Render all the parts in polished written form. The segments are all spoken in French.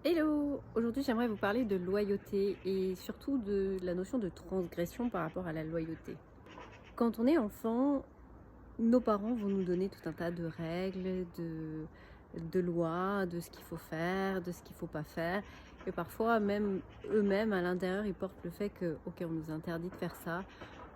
Hello! Aujourd'hui, j'aimerais vous parler de loyauté et surtout de la notion de transgression par rapport à la loyauté. Quand on est enfant, nos parents vont nous donner tout un tas de règles, de lois, de ce qu'il faut faire, de ce qu'il ne faut pas faire. Et parfois, même eux-mêmes, à l'intérieur, ils portent le fait que, ok, on nous interdit de faire ça,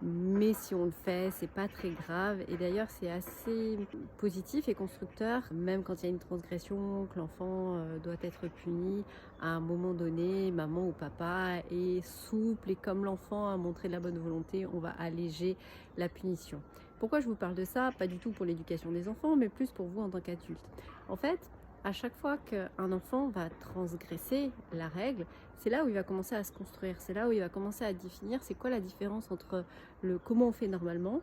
mais si on le fait, c'est pas très grave. Et d'ailleurs, c'est assez positif et constructeur, même quand il y a une transgression, que l'enfant doit être puni. À un moment donné, maman ou papa est souple et comme l'enfant a montré de la bonne volonté, on va alléger la punition. Pourquoi je vous parle de ça? Pas du tout pour l'éducation des enfants, mais plus pour vous en tant qu'adulte. En fait, à chaque fois qu'un enfant va transgresser la règle, c'est là où il va commencer à se construire, c'est là où il va commencer à définir c'est quoi la différence entre le comment on fait normalement,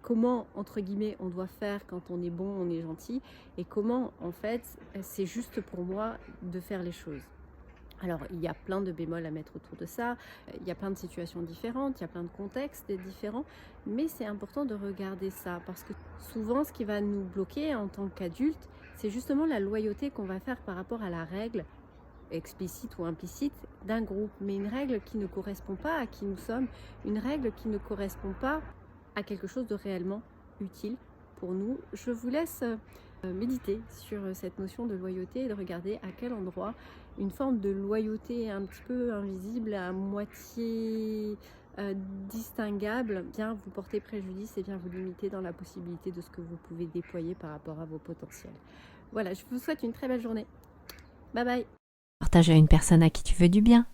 comment entre guillemets on doit faire quand on est bon, on est gentil, et comment en fait c'est juste pour moi de faire les choses. Alors, il y a plein de bémols à mettre autour de ça, il y a plein de situations différentes, il y a plein de contextes différents, mais c'est important de regarder ça parce que souvent, ce qui va nous bloquer en tant qu'adultes, c'est justement la loyauté qu'on va faire par rapport à la règle, explicite ou implicite, d'un groupe, mais une règle qui ne correspond pas à qui nous sommes, une règle qui ne correspond pas à quelque chose de réellement utile pour nous. Je vous laisse méditer sur cette notion de loyauté et de regarder à quel endroit une forme de loyauté un petit peu invisible, à moitié distinguable, vient vous porter préjudice et vient vous limiter dans la possibilité de ce que vous pouvez déployer par rapport à vos potentiels. Voilà, je vous souhaite une très belle journée. Bye bye. Partage à une personne à qui tu veux du bien.